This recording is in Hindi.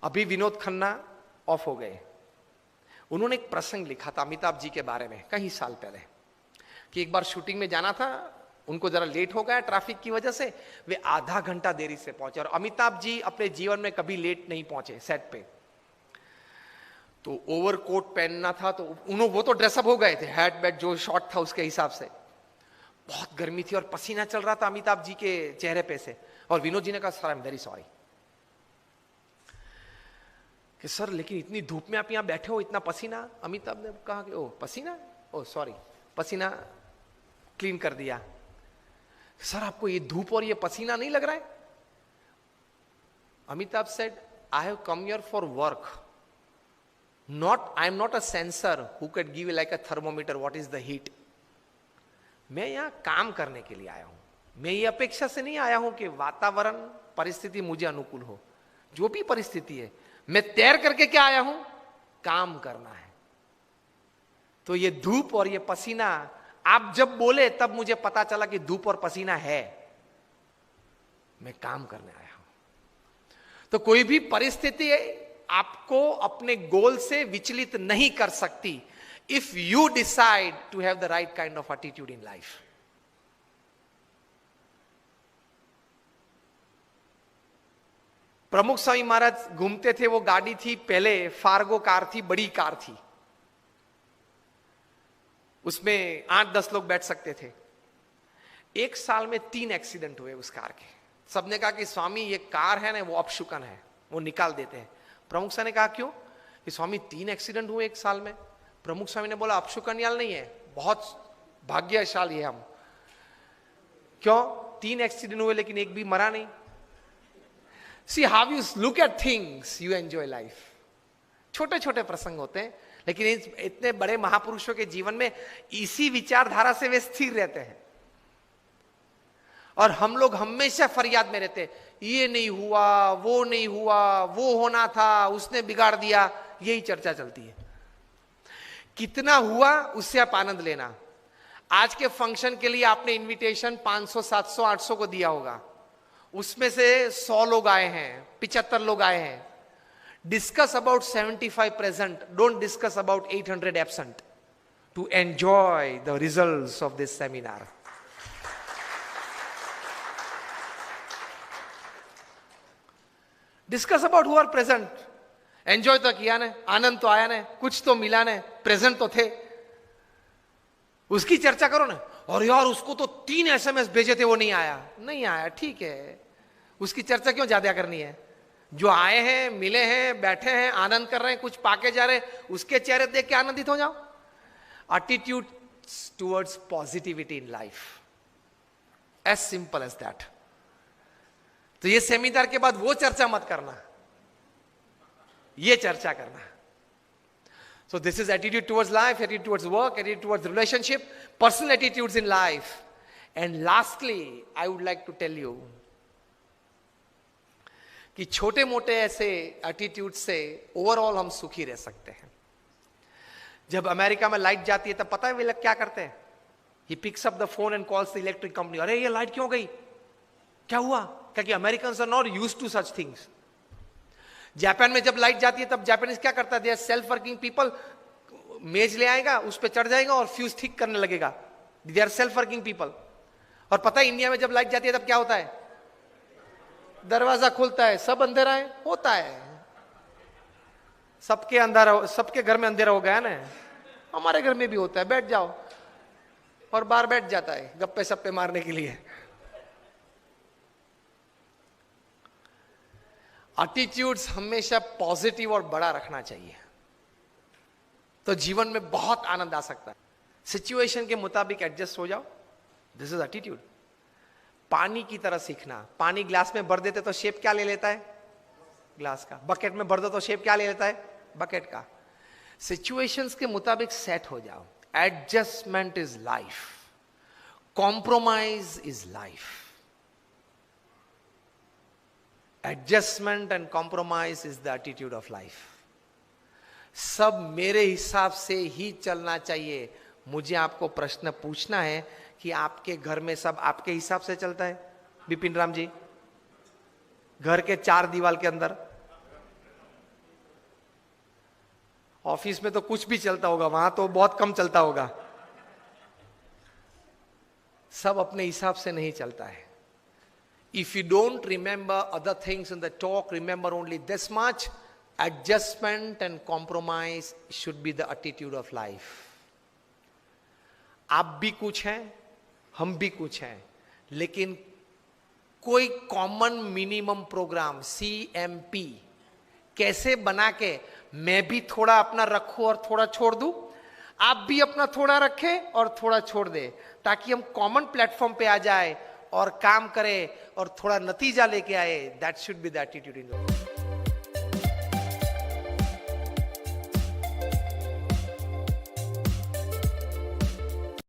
अभी विनोद खन्ना ऑफ हो गए, उन्होंने एक प्रसंग लिखा था अमिताभ जी के बारे में कई साल पहले, कि एक बार शूटिंग में जाना था, उनको जरा लेट हो गया ट्रैफिक की वजह से, वे आधा घंटा देरी से पहुंचे। और अमिताभ जी अपने जीवन में कभी लेट नहीं पहुंचे सेट पे। तो ओवरकोट पहनना था, तो वो तो ड्रेसअप हो गए थे, हैट बैट जो शॉर्ट था उसके हिसाब से। बहुत गर्मी थी और पसीना चल रहा था अमिताभ जी के चेहरे पे से। और विनोद जी ने कहा sir I am very sorry, कि सर लेकिन इतनी धूप में आप यहां बैठे हो, इतना पसीना। अमिताभ ने कहा कि ओ पसीना, ओ सॉरी, पसीना क्लीन कर दिया। सर आपको ये धूप और ये पसीना नहीं लग रहा है? Amitabh said I have come here for work, not I am not a sensor who can give like a thermometer what is the heat. मैं यहां काम करने के लिए आया हूं, मैं ये अपेक्षा से नहीं आया हूं कि वातावरण परिस्थिति मुझे अनुकूल हो। जो भी परिस्थिति है, मैं तैर करके क्या आया हूं, काम करना है। तो ये धूप और ये पसीना, आप जब बोले तब मुझे पता चला कि धूप और पसीना है, मैं काम करने आया हूं। तो कोई भी परिस्थिति आपको अपने गोल से विचलित नहीं कर सकती, if you decide to have the right kind of attitude in life. Pramukh Swami महाराज घूमते थे, वो गाड़ी थी पहले फार्गो कार थी, बड़ी कार थी, उसमें 8-10 लोग बैठ सकते थे। एक साल में 3 एक्सीडेंट हुए उस कार के। सबने कहा कि स्वामी ये कार है ना, वो अपशुकन है, वो निकाल देते हैं। प्रमुख स्वामी ने कहा क्यों? कि स्वामी 3 एक्सीडेंट हुए एक साल में। प्रमुख स्वामी ने बोला अपशुकन याल नहीं है, बहुत भाग्यशाली है हम। क्यों 3 एक्सीडेंट हुए लेकिन एक भी मरा नहीं? See how you look at things, you enjoy life. छोटे छोटे प्रसंग होते हैं, लेकिन इतने बड़े महापुरुषों के जीवन में इसी विचारधारा से वे स्थिर रहते हैं। और हम लोग हमेशा फरियाद में रहते, ये नहीं हुआ, वो नहीं हुआ, वो होना था, उसने बिगाड़ दिया, यही चर्चा चलती है। कितना हुआ उससे आप आनंद लेना। आज के फंक्शन के लिए आपने इनविटेशन 500, 700, 800 को दिया होगा, उसमें से 100 लोग आए हैं, 75 लोग आए हैं। Discuss about 75 present. Don't discuss about 800 absent. To enjoy the results of this seminar. Discuss about who are present. Enjoy तो किया ने, आनंद तो आया ने, कुछ तो मिला ने, प्रेजेंट तो थे, उसकी चर्चा करो ना। और यार उसको तो 3 SMS भेजे थे, वो नहीं आया। नहीं आया, ठीक है, उसकी चर्चा क्यों ज्यादा करनी है? जो आए हैं, मिले हैं, बैठे हैं, आनंद कर रहे हैं, कुछ पाके जा रहे हैं, उसके चेहरे देख के आनंदित हो जाओ। Attitude towards positivity in life, as simple as that. तो ये सेमिनार के बाद वो चर्चा मत करना, ये चर्चा करना। So this is attitude towards life, attitude towards work, attitude towards relationship, personal attitudes in life. And lastly I would like to tell you कि छोटे मोटे ऐसे एटीट्यूड से ओवरऑल हम सुखी रह सकते हैं। जब अमेरिका में लाइट जाती है तब पता है वे लोग क्या करते हैं? He picks up the phone and calls the electric company. अरे ये लाइट क्यों गई, क्या हुआ? क्योंकि Americans are not used to such things. Japan में जब लाइट जाती है तब जापानीज क्या करता है? They are self working people. मेज ले आएगा, उस पर चढ़ जाएगा और फ्यूज ठीक करने लगेगा। They are self working people. और पता है इंडिया में जब लाइट जाती है तब क्या होता है? दरवाजा खुलता है, सब अंधेरा है, होता है, सबके अंधेरा, सबके घर में अंधेरा हो गया ना, हमारे घर में भी होता है। बैठ जाओ, और बाहर बैठ जाता है गप्पे सप्पे मारने के लिए। एटीट्यूड्स हमेशा पॉजिटिव और बड़ा रखना चाहिए, तो जीवन में बहुत आनंद आ सकता है। सिचुएशन के मुताबिक एडजस्ट हो जाओ, दिस इज एटीट्यूड। पानी की तरह सीखना। पानी ग्लास में भर देते तो शेप क्या ले लेता है? ग्लास का। बकेट में भर दो तो शेप क्या ले लेता है? बकेट का। सिचुएशंस के मुताबिक सेट हो जाओ। Adjustment is life, compromise is life. Adjustment and compromise is the attitude of life. सब मेरे हिसाब से ही चलना चाहिए। मुझे आपको प्रश्न पूछना है कि आपके घर में सब आपके हिसाब से चलता है? बिपिन राम जी, घर के 4 दीवार के अंदर ऑफिस में तो कुछ भी चलता होगा, वहां तो बहुत कम चलता होगा। सब अपने हिसाब से नहीं चलता है। If you don't remember other things in the talk, remember only this much, adjustment and compromise should be the attitude of life. आप भी कुछ हैं, हम भी कुछ हैं, लेकिन कोई कॉमन मिनिमम प्रोग्राम CMP कैसे बना के मैं भी थोड़ा अपना रखूं और थोड़ा छोड़ दूं, आप भी अपना थोड़ा रखें और थोड़ा छोड़ दे, ताकि हम कॉमन प्लेटफॉर्म पे आ जाए और काम करें और थोड़ा नतीजा लेके आए। That should be the attitude in